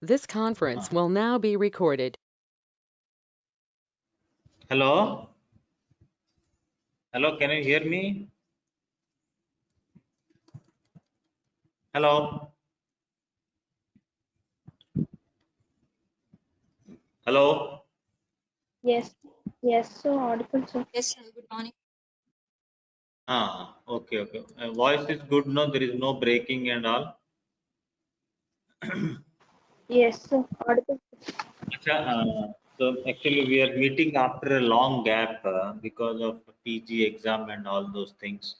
This conference will now be recorded. Hello? Hello, can you hear me? Hello? Hello? Yes, so audible, sir. Yes, sir. Good morning. Okay. Voice is good, no? There is no breaking and all. Yes, so audible. So actually we are meeting after a long gap because of PG exam and all those things.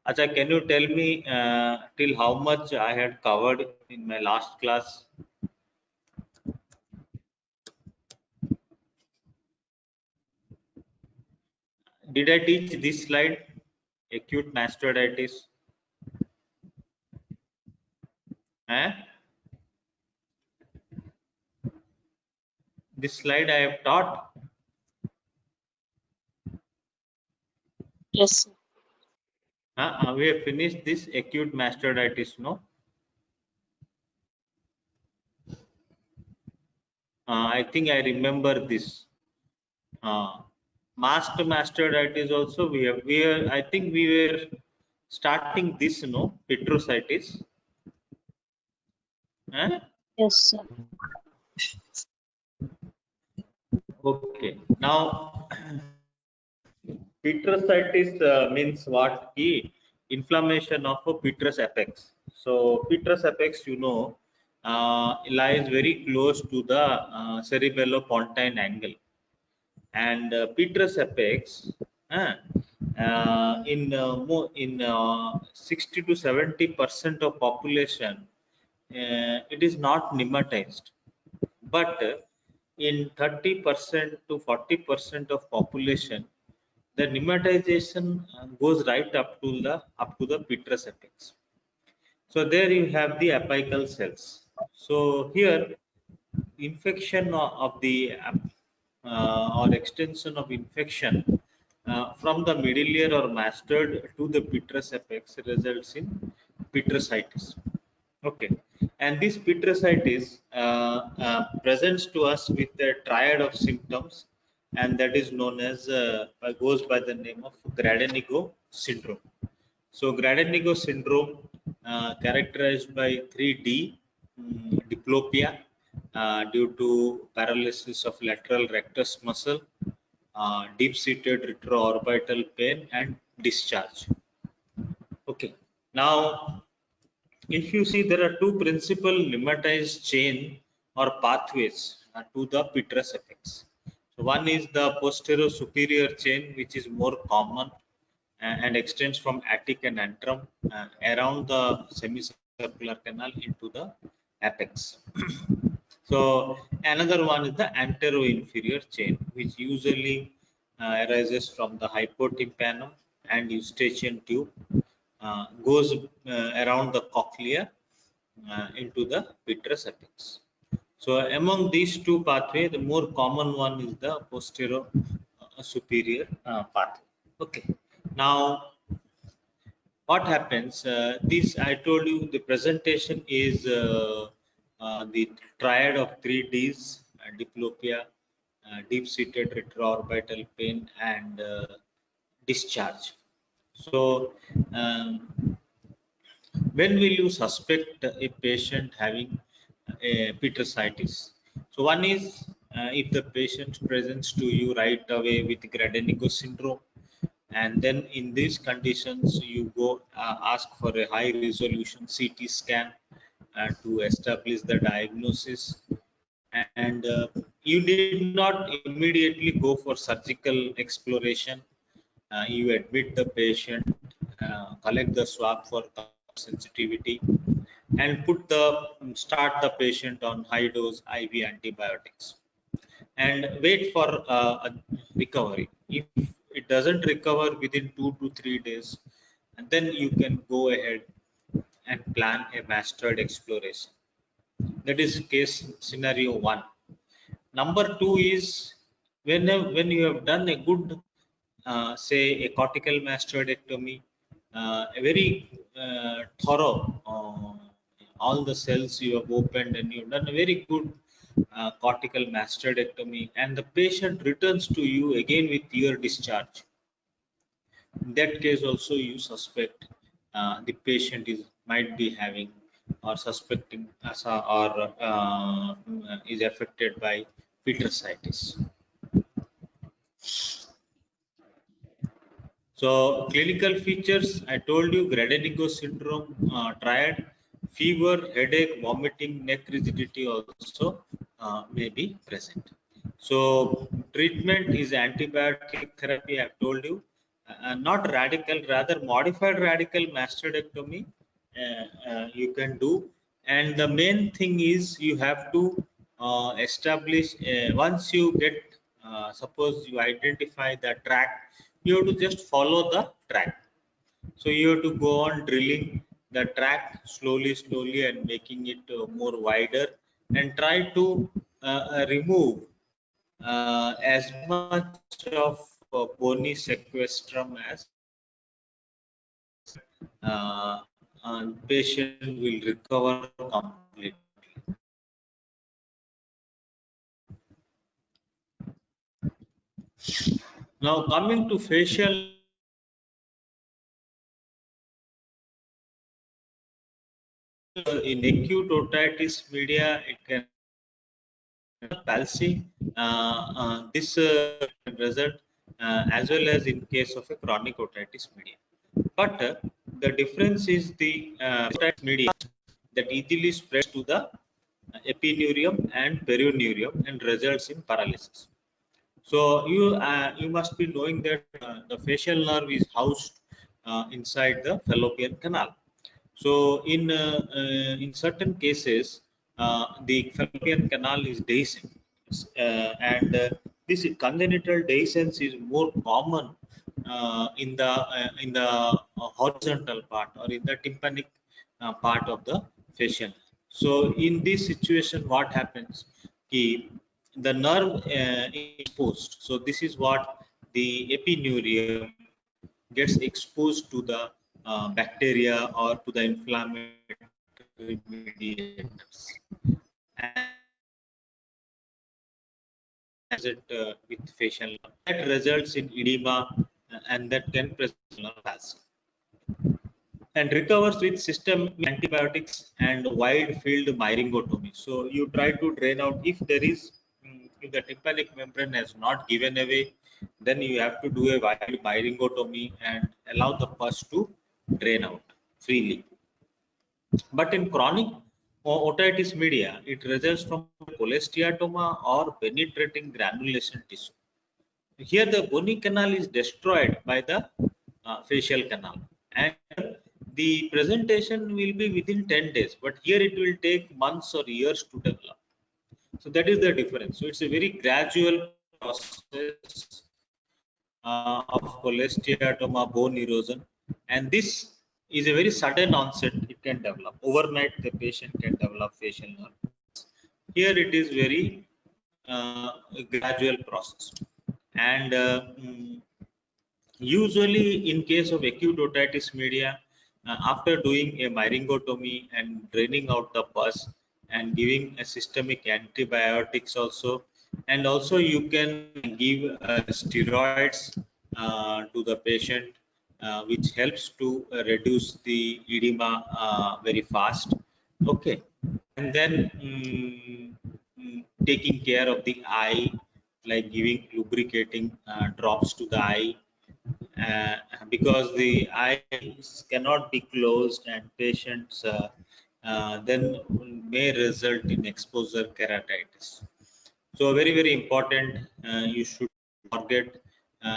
Acha, can you tell me till how much I had covered in my last class? Did I teach this slide? Acute mastoiditis? Eh? This slide I have taught. Yes, sir. We have finished this acute mastoiditis, no? I think I remember this. Mastoiditis also I think we were starting this, no? Petrositis. Yes, sir. Okay. Now, petrositis means what? Inflammation of a petrous apex. So, petrous apex, lies very close to the cerebellopontine angle. And petrous apex in 60 to 70% of population it is not nematized, but in 30% to 40% of population the nematization goes right up to the petrous apex. So there you have the apical cells. So here infection of the or extension of infection from the middle ear or mastoid to the petrous apex results in petrositis. Okay, and this petrositis presents to us with a triad of symptoms, and that is known as goes by the name of Grandenigo syndrome. So Grandenigo syndrome characterized by 3D diplopia due to paralysis of lateral rectus muscle, deep-seated retroorbital pain, and discharge. Okay. Now, if you see, there are two principal nematized chain or pathways to the petrous apex. So one is the posterior superior chain, which is more common and extends from attic and antrum around the semicircular canal into the apex. So another one is the antero-inferior chain, which usually arises from the hypotympanum and eustachian tube, goes around the cochlea into the petrous apex. So among these two pathways, the more common one is the posterior superior pathway. Okay. Now, what happens? This I told you the presentation is the triad of 3Ds: diplopia, deep-seated retroorbital pain, and discharge. So, when will you suspect a patient having a petrositis? So, one is if the patient presents to you right away with Grandenigo syndrome, and then in these conditions you go ask for a high resolution CT scan to establish the diagnosis, and you did not immediately go for surgical exploration. You admit the patient, collect the swab for sensitivity, and start the patient on high dose IV antibiotics and wait for a recovery. If it doesn't recover within 2 to 3 days, and then you can go ahead and plan a mastoid exploration. That is case scenario one. Number two is when you have done a good, say, a cortical mastoidectomy, a very thorough all the cells you have opened and you've done a very good cortical mastoidectomy, and the patient returns to you again with tear discharge. In that case also you suspect the patient might be having or suspecting or is affected by pityriasis. So clinical features, I told you, Greden-Digo syndrome triad, fever, headache, vomiting, neck rigidity also may be present. So treatment is antibiotic therapy, I've told you, not radical, rather modified radical mastectomy you can do. And the main thing is you have to establish, once you get, suppose you identify the track, you have to just follow the track. So you have to go on drilling the track slowly and making it more wider, and try to remove as much of bony sequestrum as uh, patient will recover completely. Now coming to facial, in acute otitis media, it can palsy. This result as well as in case of a chronic otitis media. But the difference is the otitis media that easily spreads to the epineurium and perioneurium and results in paralysis. So you must be knowing that the facial nerve is housed inside the fallopian canal. So in certain cases, the fallopian canal is dehiscent, and this congenital dehiscence is more common in the horizontal part or in the tympanic part of the facial. So in this situation, what happens? The nerve is exposed. So this is what the epineurium gets exposed to the bacteria or to the inflammatory mediators, and it with facial nerve. That results in edema and that can present palsy, and recovers with systemic antibiotics and wide field myringotomy. So you try to drain out if there is, if the tympanic membrane has not given away, then you have to do a wide myringotomy and allow the pus to drain out freely. But in chronic otitis media, it results from cholesteatoma or penetrating granulation tissue. Here the bony canal is destroyed by the facial canal, and the presentation will be within 10 days, but here it will take months or years to develop. So that is the difference. So it's a very gradual process of cholesteatoma bone erosion, and this is a very sudden onset. It can develop overnight, the patient can develop facial nerve. Here it is very gradual process, and usually in case of acute otitis media, after doing a myringotomy and draining out the pus and giving a systemic antibiotics also, and also you can give steroids to the patient, which helps to reduce the edema very fast. Okay, and then taking care of the eye, like giving lubricating drops to the eye, uh, because the eyes cannot be closed, and patients then may result in exposure keratitis. So very important, you should forget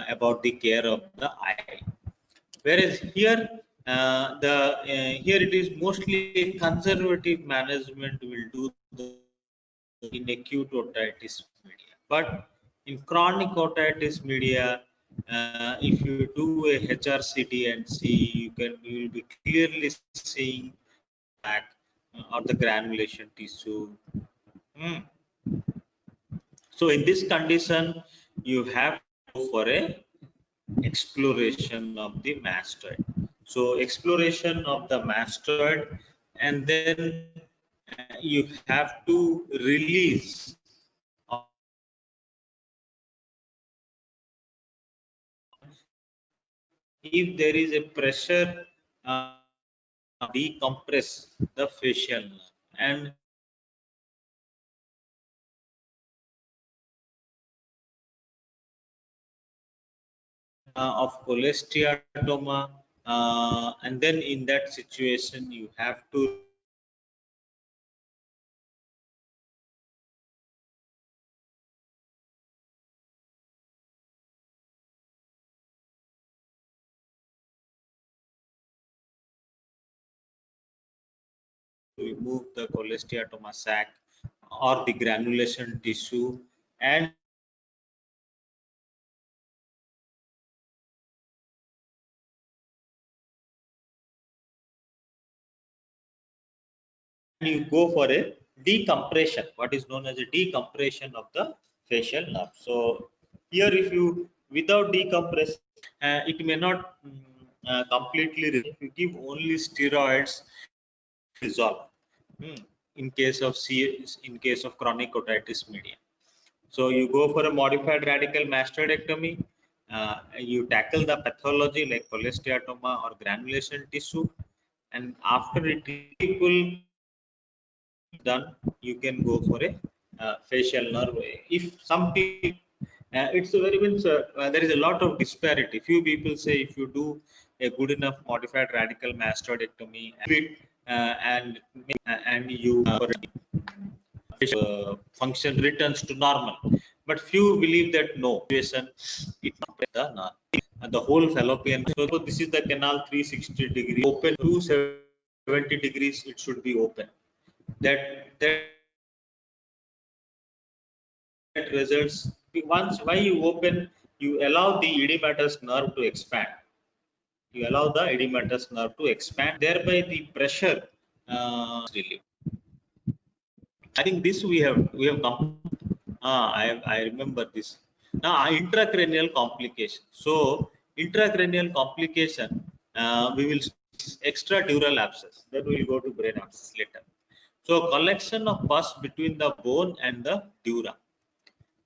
about the care of the eye. Whereas here here it is mostly conservative management will do the in acute otitis media. But in chronic otitis media, if you do a HRCT and see, you will be clearly seeing back or the granulation tissue. Hmm. So in this condition, you have to go for a exploration of the mastoid. So exploration of the mastoid and then you have to release if there is a pressure decompress the facial nerve. And of cholesteatoma, and then in that situation you have to remove the cholesteatoma sac or the granulation tissue, and you go for a decompression, what is known as a decompression of the facial nerve. So here, if you without decompress, it may not completely. If you give only steroids, resolve. In case of in case of chronic otitis media. So you go for a modified radical mastoidectomy. You tackle the pathology like cholesteatoma or granulation tissue, and after it people done, you can go for a facial nerve. If some people, it's a very means there is a lot of disparity. Few people say if you do a good enough modified radical mastoidectomy, and you function returns to normal. But few believe that no, it the nerve. And the whole fallopian. So this is the canal 360 degrees open, 270 degrees. It should be open. That results once why you open, you allow the edematous nerve to expand. You allow the edematous nerve to expand, thereby the pressure relief. I think this we have come. I remember this. Now intracranial complication. So intracranial complication, we will extradural abscess. Then we will go to brain abscess later. So collection of pus between the bone and the dura,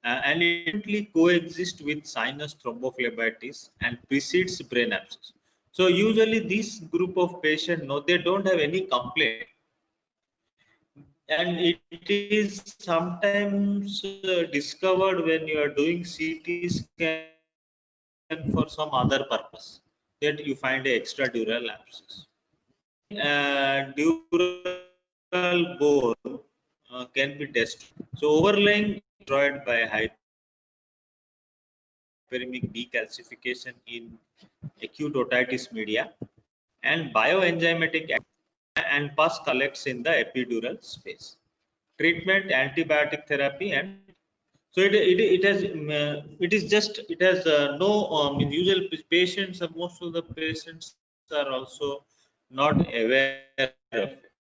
and it coexist with sinus thrombophlebitis and precedes brain abscess. So usually this group of patients, no, they don't have any complaint, and it is sometimes discovered when you are doing CT scan for some other purpose, that you find a extradural abscess. Dural bone can be destroyed. So overlying destroyed by hyperemic decalcification in acute otitis media, and bioenzymatic and pus collects in the epidural space. Treatment, antibiotic therapy, and so it has it is just it has no in usual patients, most of the patients are also not aware of it.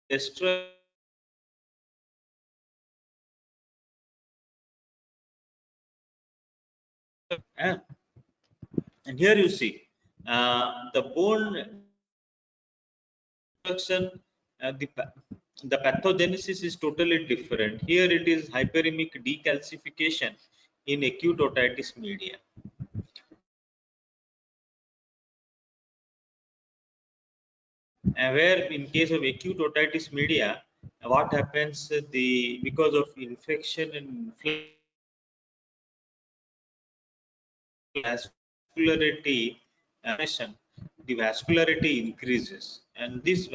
Destroy, and here you see the bone destruction, the pathogenesis is totally different. Here it is hyperemic decalcification in acute otitis media. Where in case of acute otitis media, what happens, the because of infection and vascularity, the vascularity increases, and this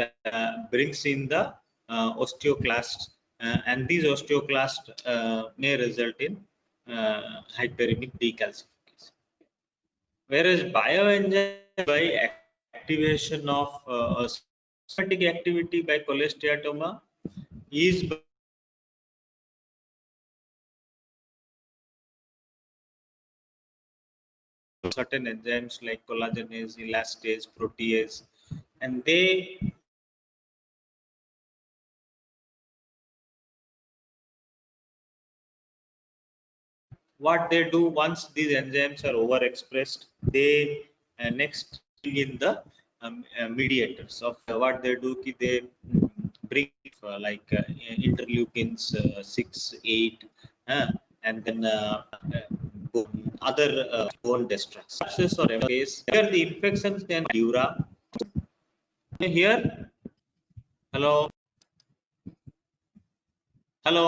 brings in the osteoclasts, and these osteoclasts may result in hyperemic decalcification. Whereas bioenzyme by activation of somatic activity by cholesteatoma is certain enzymes like collagenase, elastase, protease, and they what they do, once these enzymes are overexpressed, they next bring in the mediators of what they do. They bring interleukins 6, 8, and then other bone destructors or case. Here the infections can dura. Here, hello, hello,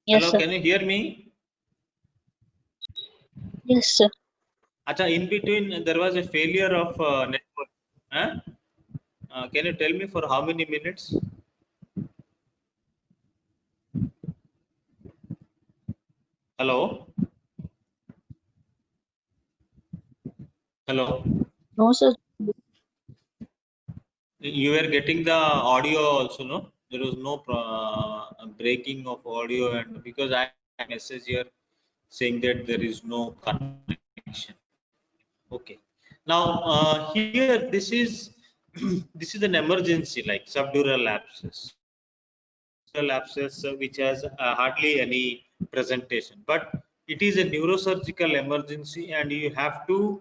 Yes, hello. sir. Can you hear me? Yes, sir. Acha, in between there was a failure of network. Huh? Can you tell me for how many minutes? Hello, hello. No, sir. You were getting the audio also, no? There was no breaking of audio, and because I have a message here saying that there is no connection. Okay. Now here this is this is an emergency like subdural abscess. Abscess which has hardly any presentation, but it is a neurosurgical emergency and you have to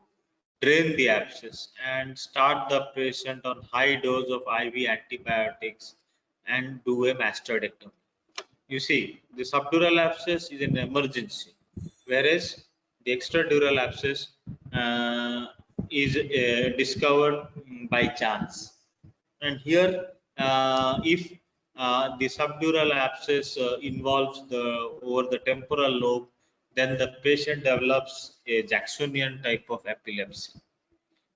drain the abscess and start the patient on high dose of IV antibiotics and do a mastectomy. You see, the subdural abscess is an emergency, whereas the extradural abscess is discovered by chance. And here, if the subdural abscess involves the over the temporal lobe, then the patient develops a Jacksonian type of epilepsy.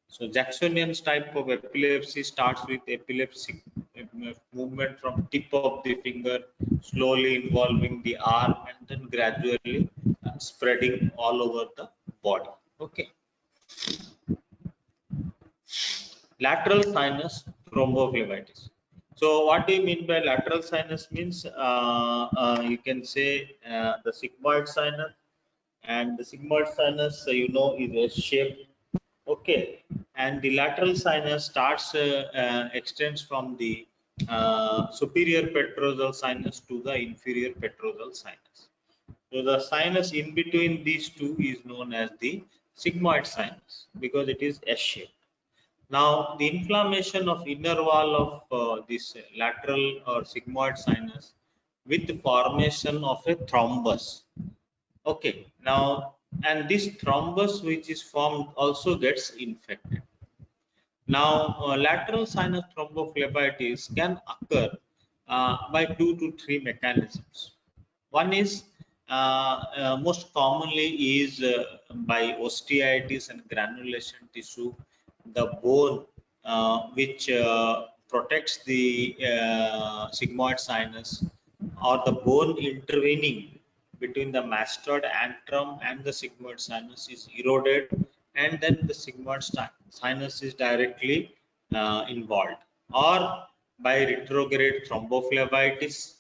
So Jacksonian type of epilepsy starts with epileptic movement from tip of the finger, slowly involving the arm, and then gradually spreading all over the body. Okay. Lateral sinus thrombophlebitis. So what do you mean by lateral sinus? Means you can say the sigmoid sinus, and the sigmoid sinus you know is a shape. Okay, and the lateral sinus extends from the superior petrosal sinus to the inferior petrosal sinus. So the sinus in between these two is known as the sigmoid sinus because it is S-shaped. Now, the inflammation of inner wall of this lateral or sigmoid sinus with the formation of a thrombus. Okay, now, and this thrombus which is formed also gets infected. Now, lateral sinus thrombophlebitis can occur by 2 to 3 mechanisms. One is most commonly is by osteitis and granulation tissue, the bone which protects the sigmoid sinus, or the bone intervening between the mastoid antrum and the sigmoid sinus is eroded, and then the sigmoid sinus is directly involved, or by retrograde thrombophlebitis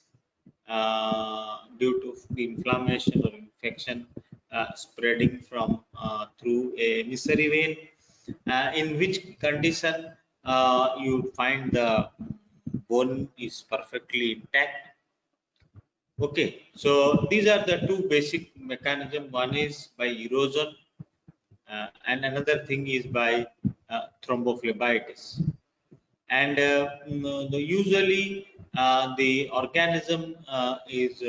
due to the inflammation or infection spreading from through a emissary vein, in which condition you find the bone is perfectly intact. Okay, so these are the two basic mechanisms. One is by erosion, and another thing is by thrombophlebitis. And usually the organism is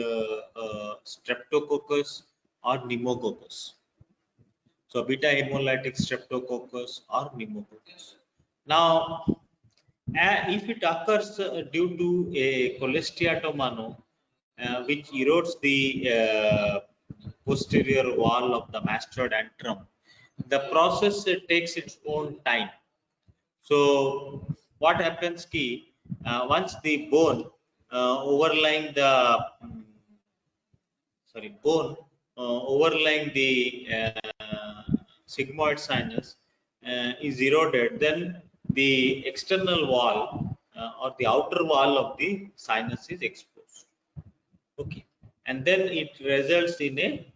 streptococcus or pneumococcus. So beta hemolytic streptococcus or pneumococcus. Now, if it occurs due to a cholesteatomano, which erodes the posterior wall of the mastoid antrum, the process takes its own time. So what happens key once the bone overlying the bone overlying the sigmoid sinus is eroded, then the external wall or the outer wall of the sinus is exposed. Okay, and then it results in a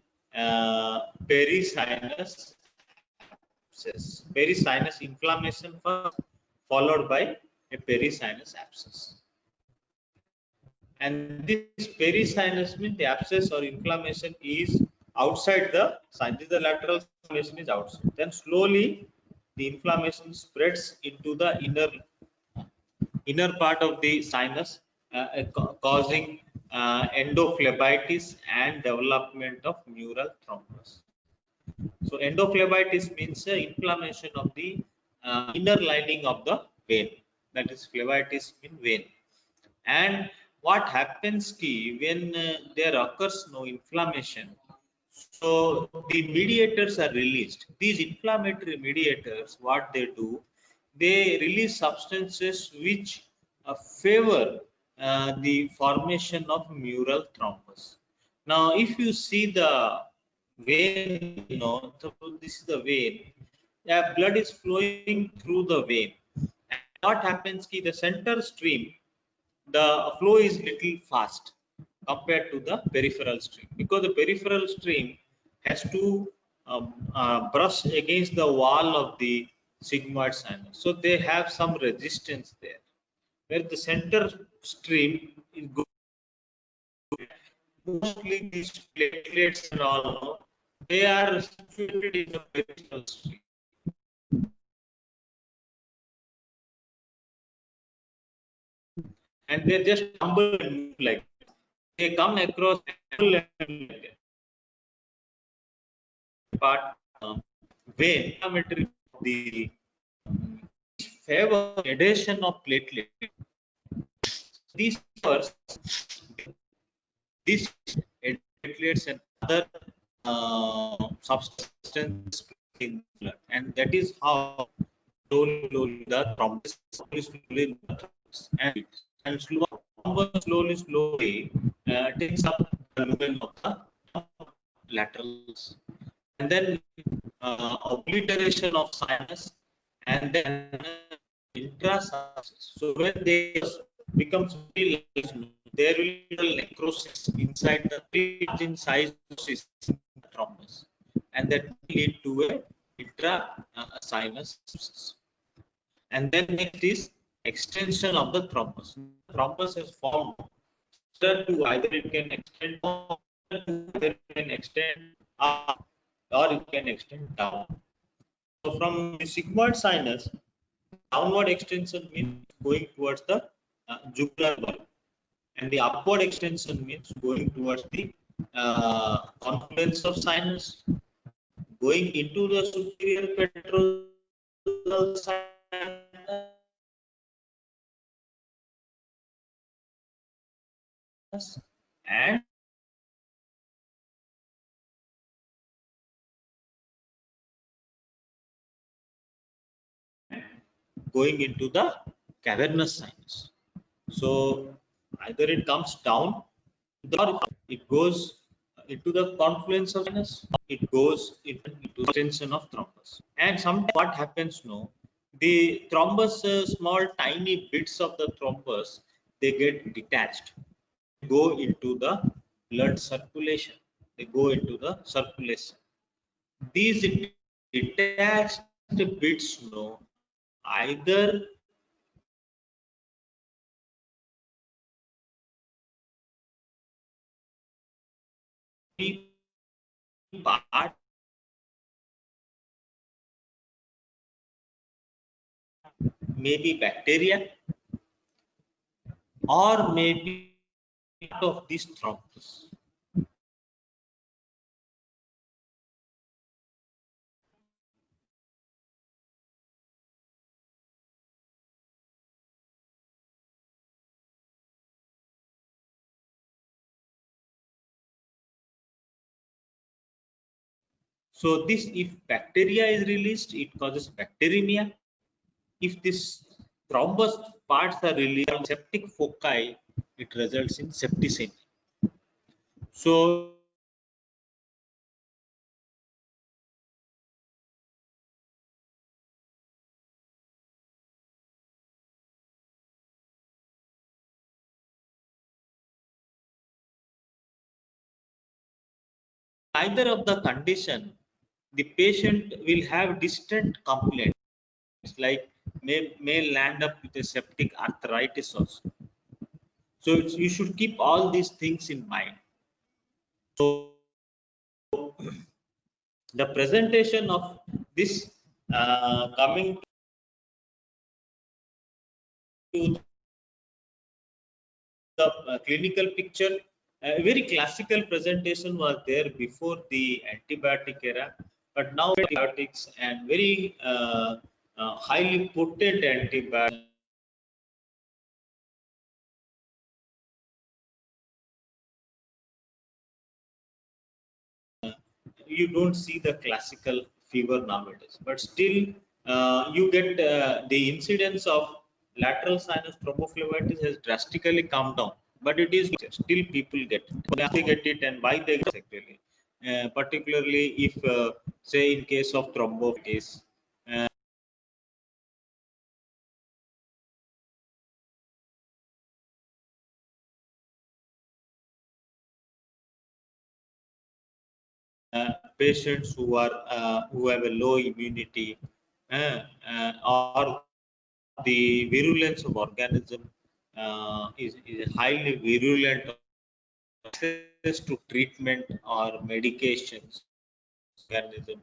perisinus abscess. Perisinus inflammation first, followed by a perisinus abscess. and this perisinus means the abscess or inflammation is outside the sinus. The lateral inflammation is outside. Then slowly the inflammation spreads into the inner part of the sinus, causing endophlebitis and development of mural thrombus. So endophlebitis means inflammation of the inner lining of the vein. That is phlebitis in vein. And what happens when there occurs no inflammation, so the mediators are released. These inflammatory mediators, what they do, they release substances which favor the formation of mural thrombus. Now, if you see the vein, so this is the vein. Blood is flowing through the vein. And what happens? The center stream, the flow is little fast compared to the peripheral stream, because the peripheral stream has to brush against the wall of the sigmoid sinus, so they have some resistance there, where the center stream is good. Mostly these platelets and all, they are situated in the peripheral stream, and they just tumble and move like that. They come across part vein inflammatory the favor adhesion of platelet. These first, these platelets and other substances in blood, and that is how slowly the thrombus and slowly takes up the lumen of the laterals, and then obliteration of sinus, and then intrasinus. So when they becomes very large, there will be necrosis inside the in size thrombus, and that will lead to a intra sinus. And then next is extension of the thrombus. Thrombus is formed to either it can extend either it can extend up or it can extend down. So from the sigmoid sinus, downward extension means going towards the jugular bulb, and the upward extension means going towards the confluence of sinus, going into the superior petrosal sinus, and going into the cavernous sinus. So either it comes down or it goes into the confluence of sinus, it goes into extension of thrombus. And sometimes what happens, the thrombus, small tiny bits of the thrombus, they get detached, go into the blood circulation, they go into the circulation. These detached bits, either part maybe bacteria or maybe part of this thrombus. So this, if bacteria is released, it causes bacteremia. If this thrombus parts are released on septic foci, it results in septicemia. So either of the condition, the patient will have distant complaints, like may land up with a septic arthritis also. So you should keep all these things in mind. So the presentation of this coming to the clinical picture, a very classical presentation was there before the antibiotic era, but now antibiotics and very highly potent antibiotics you don't see the classical fever nowadays, but still you get the incidence of lateral sinus thrombophlebitis has drastically come down, but it is still people get it. Why they get it and why they get it actually, particularly if say in case of thrombophlebitis, patients who have a low immunity or the virulence of organism is highly virulent, access to treatment or medications organism,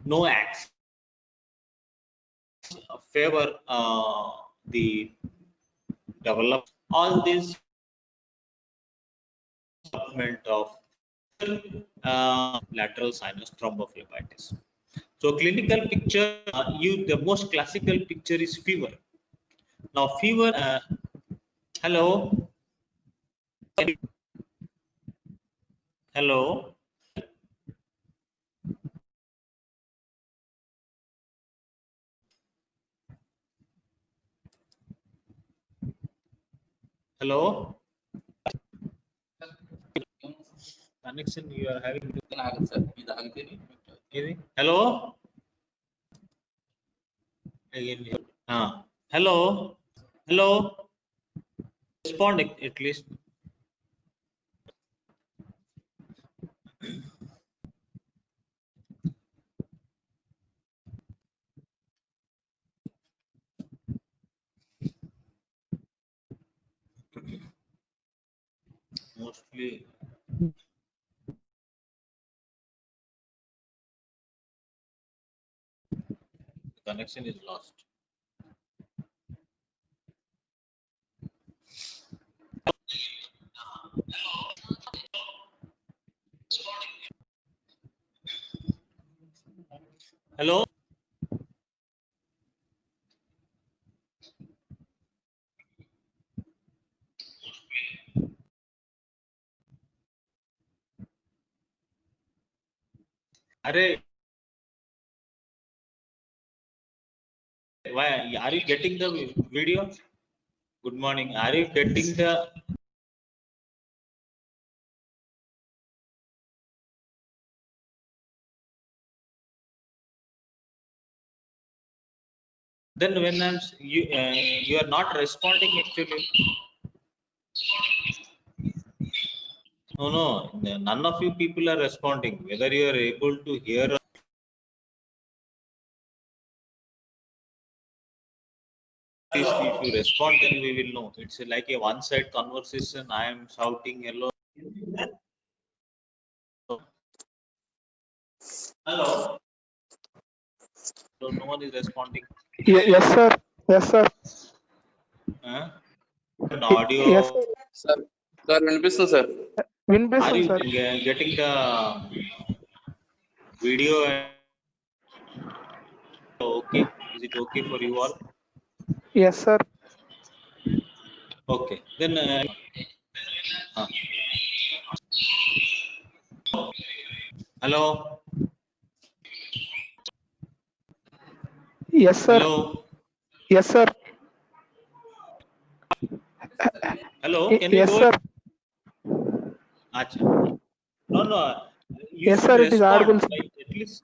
no access favor the develop all this development of lateral sinus thrombophlebitis. So clinical picture, the most classical picture is fever. Now fever, hello, hello, hello, connection you are having. Hello, again, hello, hello, respond at least. Mostly connection is lost. Hello, are why are you getting the video? Good morning. Are you getting the? Then when you are not responding actually. No, no, none of you people are responding. Whether you are able to hear or if you respond, then we will know. It's like a one-side conversation. I am shouting hello. Hello. So no one is responding. Yes, sir. Yes, sir. Huh? An Yes, audio. Sir, sir, వినిపిస్తుంది sir. Are వినిపిస్తుంది you sir. getting the video? Okay. Is it okay for you all? Yes, sir. Okay. Then. Uh, hello. Yes, sir. Hello. Yes, sir. Hello. Can you Yes, go? sir. Acha. No, no. You Yes, should sir. It is respond audible. like at least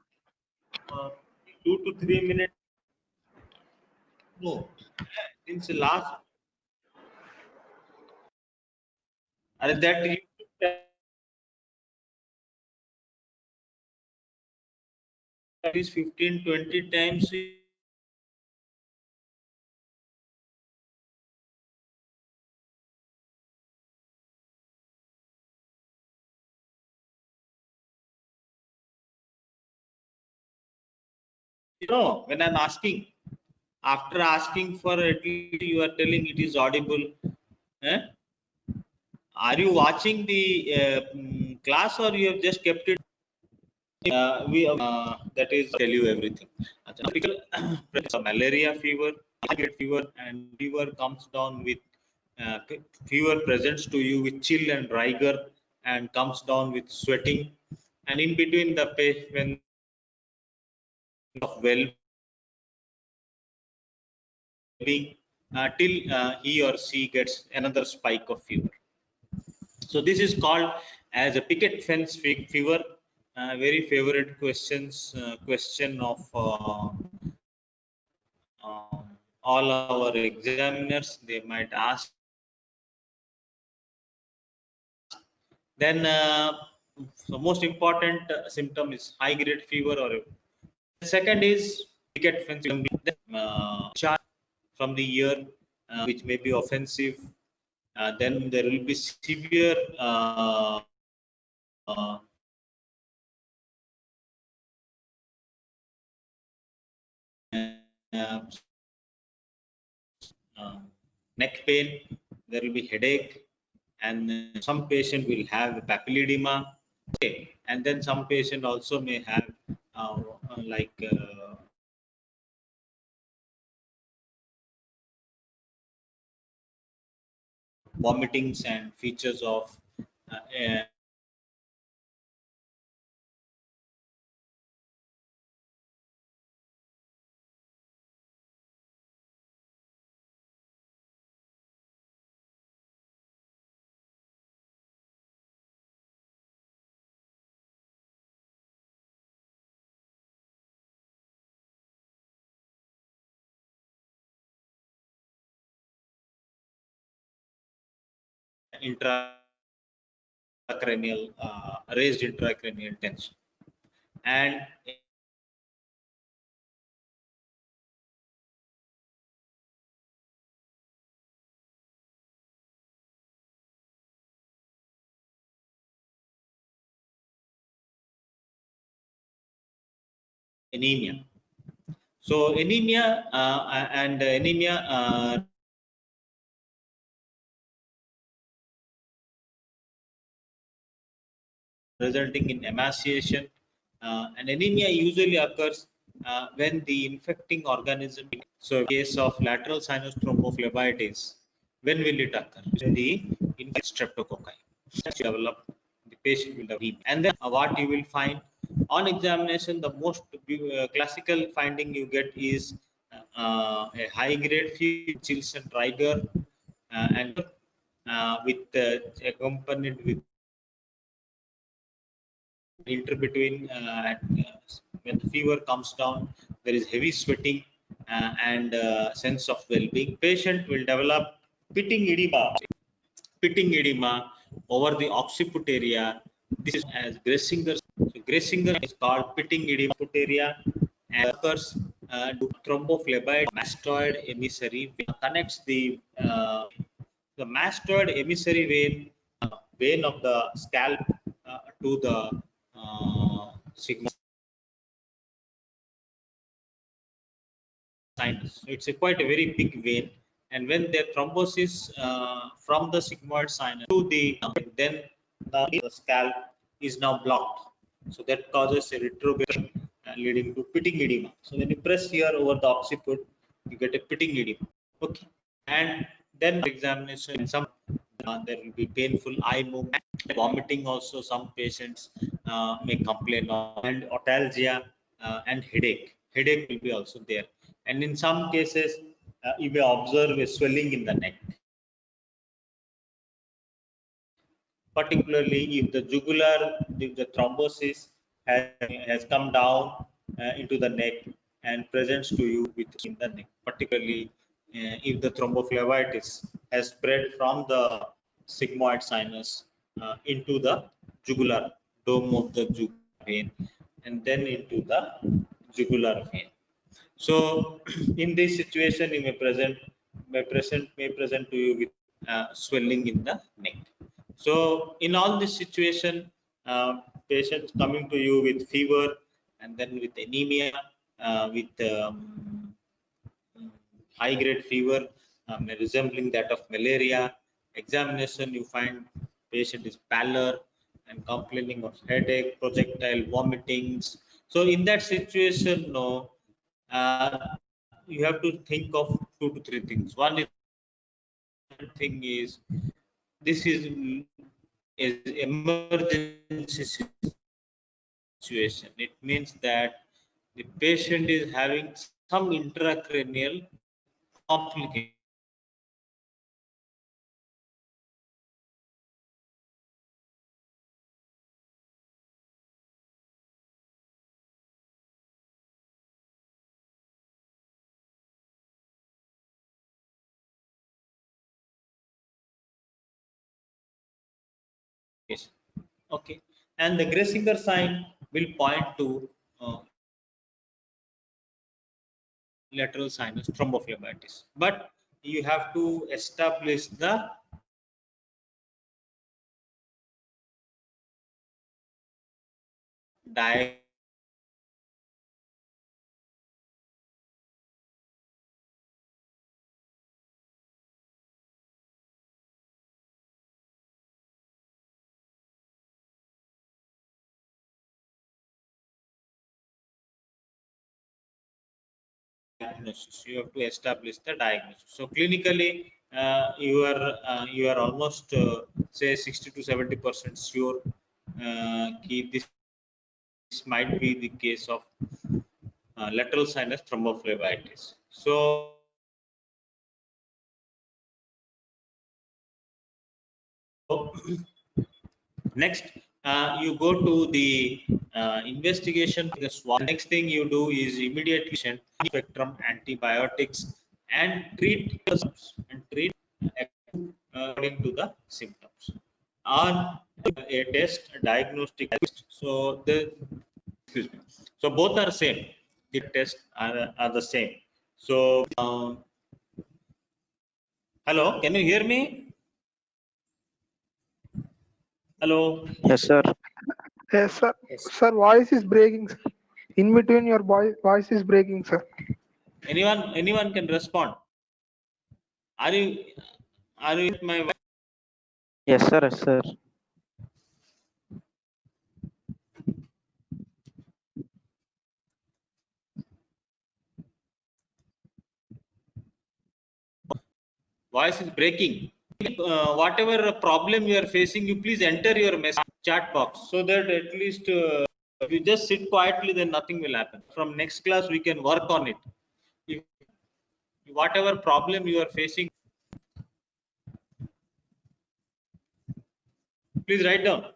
2 to 3 minutes. No. Since the last. That you at least 15-20 times when I'm asking, after asking for at least you are telling it is audible. Eh? Are you watching the class, or you have just kept it? That is tell you everything. Typical malaria fever, fever, and fever comes down with fever presents to you with chill and rigor, and comes down with sweating, and in between the patient of well-being till he or she gets another spike of fever. So this is called as a picket fence fever. Very favorite question of all our examiners. They might ask. Then the most important symptom is high grade fever, or second is picket fence charge from the ear, which may be offensive. Then there will be severe uh, uh, neck pain, there will be headache, and some patient will have papilledema. Okay. And then some patient also may have like vomitings and features of uh, intracranial raised intracranial tension, and anemia. So anemia and anemia resulting in emaciation, and anemia usually occurs when the infecting organism. So in case of lateral sinus thrombophlebitis, when will it occur? The streptococci develop, the patient will develop, and then what you will find on examination, the most classical finding you get is a high grade fever, chills and rigor, and with accompanied with between when the fever comes down, there is heavy sweating and sense of well-being. Patient will develop pitting edema over the occiput area. This is as Gressinger's. So Gressinger is called pitting edema area, and occurs to thrombophlebitis mastoid emissary, which connects the mastoid emissary vein of the scalp to the sigmoid sinus. So it's a quite a very big vein, and when the thrombosis from the sigmoid sinus to the then the scalp is now blocked. So that causes a retrogression leading to pitting edema. So when you press here over the occiput, you get a pitting edema. Okay, and then examination, some there will be painful eye movement, vomiting. Also, some patients may complain of, and otalgia and headache. Headache will be also there, and in some cases, you may observe a swelling in the neck. Particularly if the if the thrombosis has come down into the neck and presents to you with in the neck, particularly if the thrombophlebitis has spread from the sigmoid sinus into the jugular dome of the jugular vein, and then into the jugular vein. So in this situation, you may present to you with swelling in the neck. So in all this situation, patients coming to you with fever and then with anemia, with high grade fever resembling that of malaria. Examination, you find patient is pallor and complaining of headache, projectile vomitings. So in that situation, no, you have to think of 2 to 3 things. One thing is this is emergency situation. It means that the patient is having some intracranial complication. Okay, and the Gressinger sign will point to lateral sinus thrombophlebitis, but you have to establish the diagnosis. You have to establish the diagnosis. So clinically, you are almost say 60 to 70% sure this might be the case of lateral sinus thrombophlebitis. So next, you go to the investigation. The swab. Next thing you do is immediately spectrum antibiotics and treat according to the symptoms. On a test, a diagnostic test. So the excuse me. So both are same. The tests are the same. So hello, can you hear me? Hello. Yes, sir. Yes, sir. Yes. Sir, voice is breaking, sir. In between your voice is breaking, sir. Anyone can respond. Are you with my voice? Yes, sir. Yes, sir. Voice is breaking. Whatever problem you are facing, you please enter your message chat box so that at least if you just sit quietly, then nothing will happen. From next class, we can work on it. If whatever problem you are facing, please write down.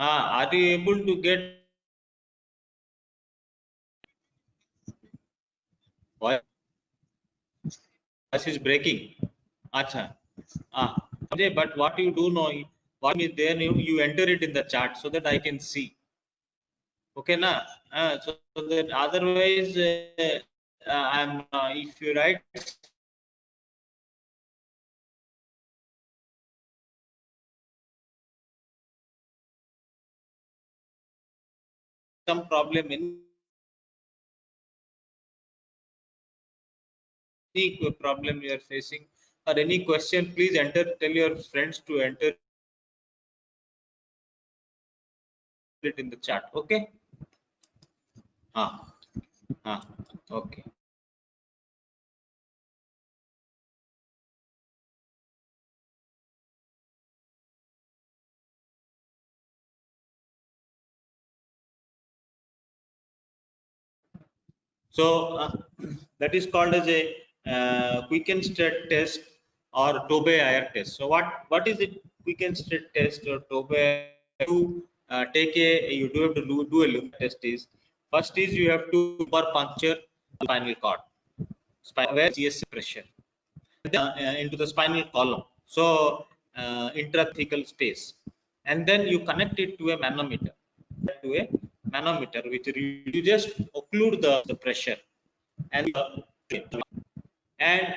Are you able to get voice is breaking? Acha. But what you do know, what is there, you enter it in the chat so that I can see. Okay, na? So that otherwise, I'm if you write some problem, any problem you are facing or any question, please enter. Tell your friends to enter it in the chat. Okay. Okay. So that is called as a quicken state test or Tobey-Ayer test. So what is it? Quicken state test or Tobey? You you do have to do a loop test. Is first is you have to puncture the spinal cord, where CS pressure into the spinal column. So intrathecal space, and then you connect it to a manometer, to a manometer, which you just occlude the pressure and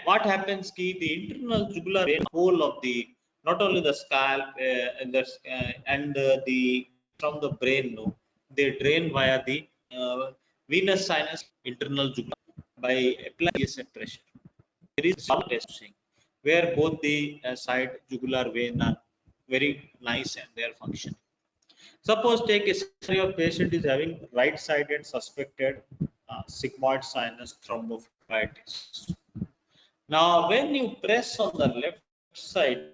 what happens key the internal jugular vein whole of the not only the scalp the from the brain, no, they drain via the venous sinus internal jugular by applying CSF pressure. There is some testing where both the side jugular vein are very nice and they are functioning. Suppose take a scenario of patient is having right-sided suspected sigmoid sinus thrombophlebitis. Now, when you press on the left side,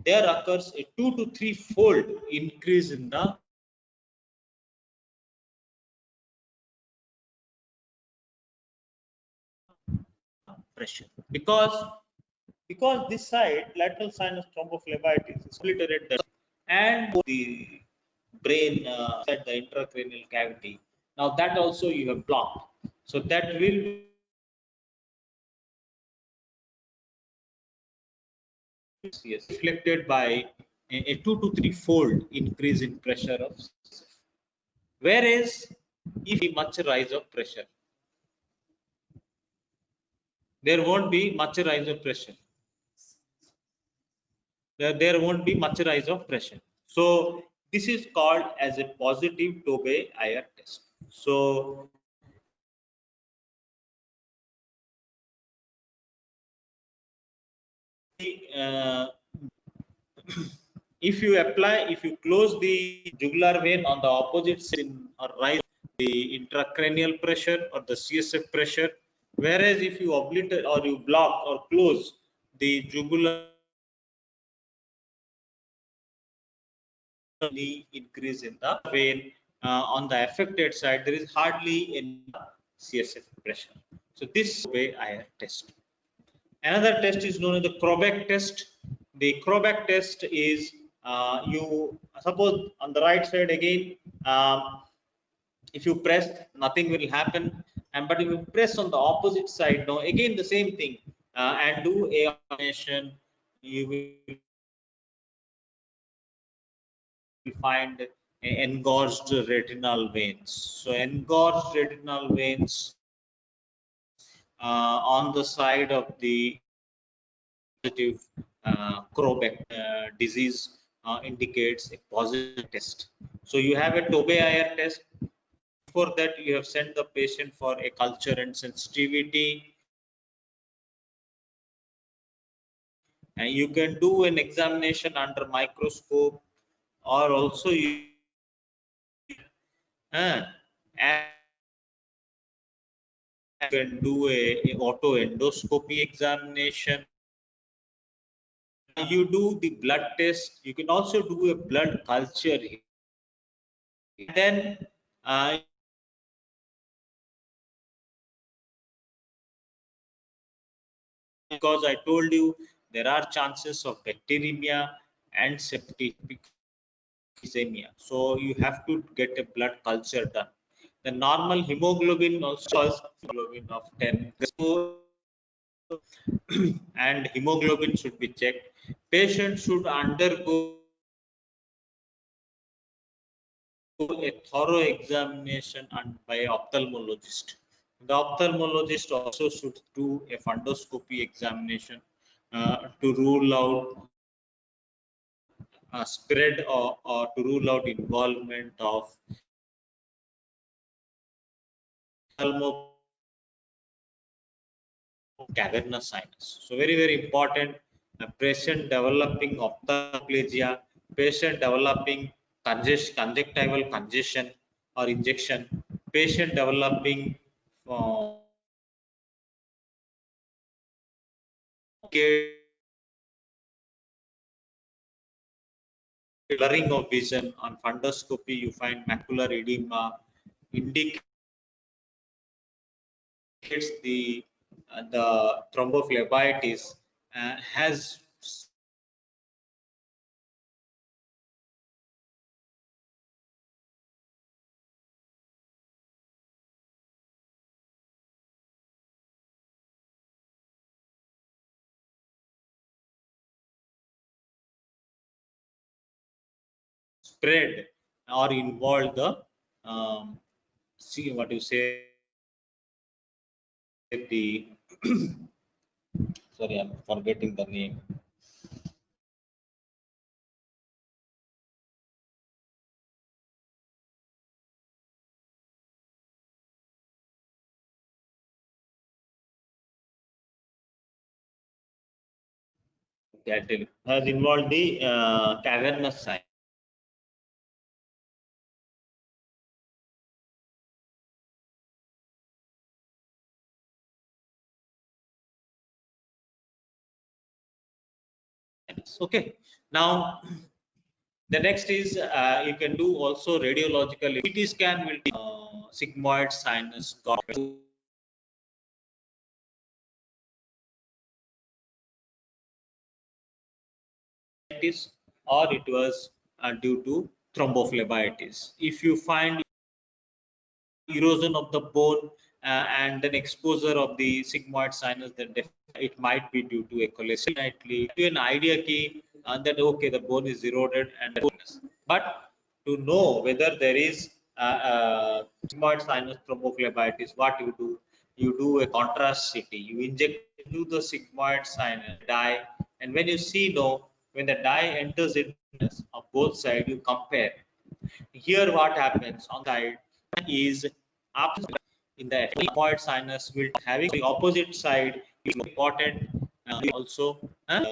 there occurs a 2 to 3 fold increase in the pressure because this side lateral sinus thrombophlebitis is obliterated and the brain at the intracranial cavity. Now that also you have blocked, so that will be reflected by a 2 to 3 fold increase in pressure of CSF. Whereas if much rise of pressure, there won't be much rise of pressure. There won't be much rise of pressure. So this is called as a positive Tobey-Ayer test. So if you close the jugular vein on the opposite side or rise the intracranial pressure or the CSF pressure, whereas if you obliterate or you block or close the jugular increase in the vein on the affected side, there is hardly any CSF pressure. So this way I test. Another test is known as the Krobeck test. The Krobeck test is you suppose on the right side again, if you press, nothing will happen, and but if you press on the opposite side, no, again the same thing, and do a operation, you will find engorged retinal veins. So engorged retinal veins on the side of the positive Krobeck disease indicates a positive test. So you have a Tobey-Ayer test. For that, you have sent the patient for a culture and sensitivity, and you can do an examination under microscope, or also you and can do a auto endoscopy examination. You do the blood test. You can also do a blood culture. Then because I told you there are chances of bacteremia and septicemia, so you have to get a blood culture done. The normal hemoglobin also has hemoglobin of 10, and hemoglobin should be checked. Patient should undergo a thorough examination by an ophthalmologist. The ophthalmologist also should do a fundoscopy examination to rule out spread or to rule out involvement of cavernous sinus. So very important. Patient developing ophthalmoplegia, patient developing conjunctival congestion or injection, patient developing uh, blurring of vision. On fundoscopy you find macular edema, indicates the thrombophlebitis has spread or involve the see what you say the sorry, I'm forgetting the name. Cattle has involved the cavernous sinus. Okay, now the next is you can do also radiological CT scan will be sigmoid sinus or it was due to thrombophlebitis. If you find erosion of the bone and then exposure of the sigmoid sinus, then it might be due to a cholesterol. To an idea key that okay, the bone is eroded and but to know whether there is sigmoid sinus thrombophlebitis, what you do a contrast CT. You inject into the sigmoid sinus dye, and when you see when the dye enters into of both sides, you compare. Here, what happens on the side is after in the sigmoid sinus will having the opposite side is important. Also, when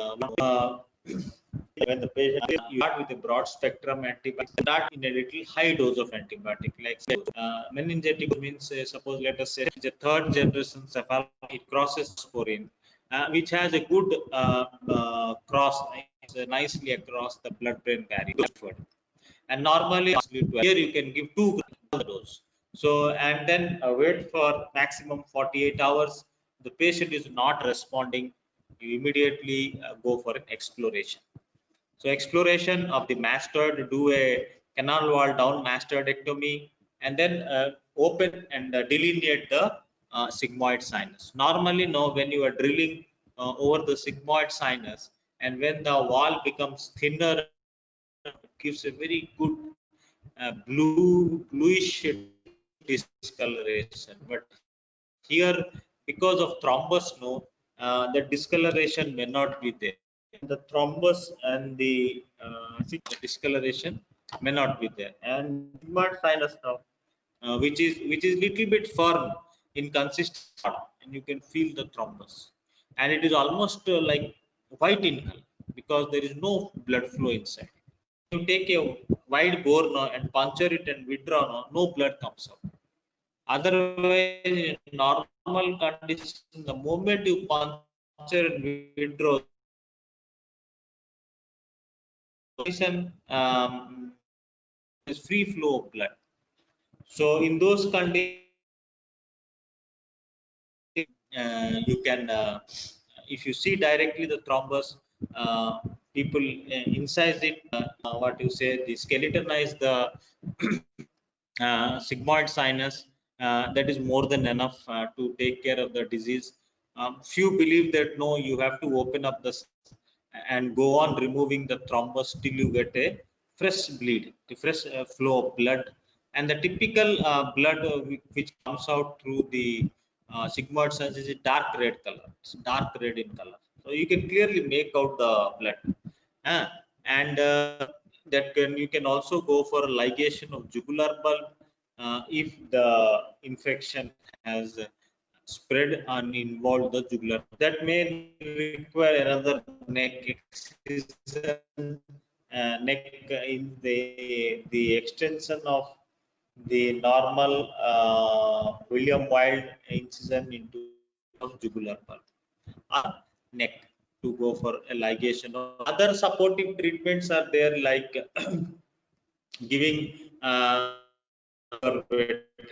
the patient you start with a broad spectrum antibiotic, start in a little high dose of antibiotic, like meningitis means suppose let us say it's a third generation cephalosporin, it crosses sporin, which has a good cross nicely across the blood-brain barrier. And normally here you can give 2 dose. So and then wait for maximum 48 hours. The patient is not responding, you immediately go for an exploration. So exploration of the mastoid, do a canal wall down mastoidectomy, and then open and delineate the sigmoid sinus. Normally, no, when you are drilling over the sigmoid sinus, and when the wall becomes thinner, it gives a very good bluish discoloration. But here, because of thrombus, no, the discoloration may not be there. The thrombus and the discoloration may not be there. And sigmoid sinus now, which is little bit firm in consistency, and you can feel the thrombus, and it is almost like white in color because there is no blood flow inside. You take a wide bore now and puncture it and withdraw now, no blood comes out. Otherwise, in normal conditions, the moment you puncture and withdraw, is free flow of blood. So in those conditions, you can, if you see directly the thrombus, people incise it. What you say, the skeletonize the sigmoid sinus. That is more than enough to take care of the disease. Few believe that no, you have to open up the and go on removing the thrombus till you get a fresh bleed, the fresh flow of blood. And the typical blood which comes out through the sigmoid sinus is a dark red color. It's dark red in color. So you can clearly make out the blood. And that you can also go for ligation of jugular bulb if the infection has spread and involved the jugular. That may require another neck excision, neck in the extension of the normal William Wild incision into jugular bulb or neck to go for a ligation. Other supportive treatments are there, like giving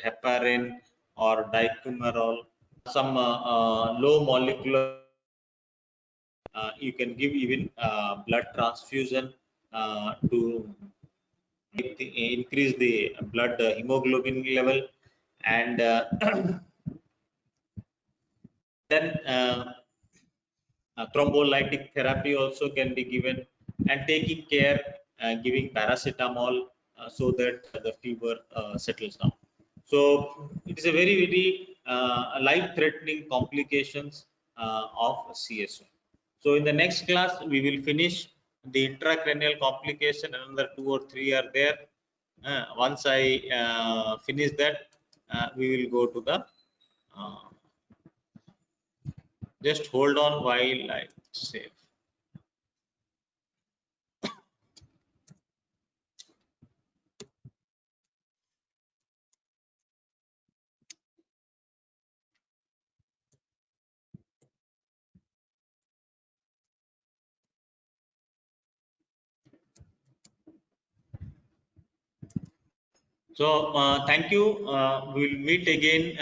heparin or dicumarol, some low molecular. You can give even blood transfusion to increase the blood hemoglobin level, and then thrombolytic therapy also can be given, and taking care giving paracetamol so that the fever settles down. So it is a very life-threatening complications of CSO. So in the next class, we will finish the intracranial complication. Another 2 or 3 are there. Once I finish that, we will go to the. Just hold on while I save. So thank you. We will meet again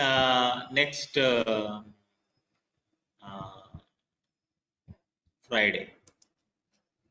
next Friday.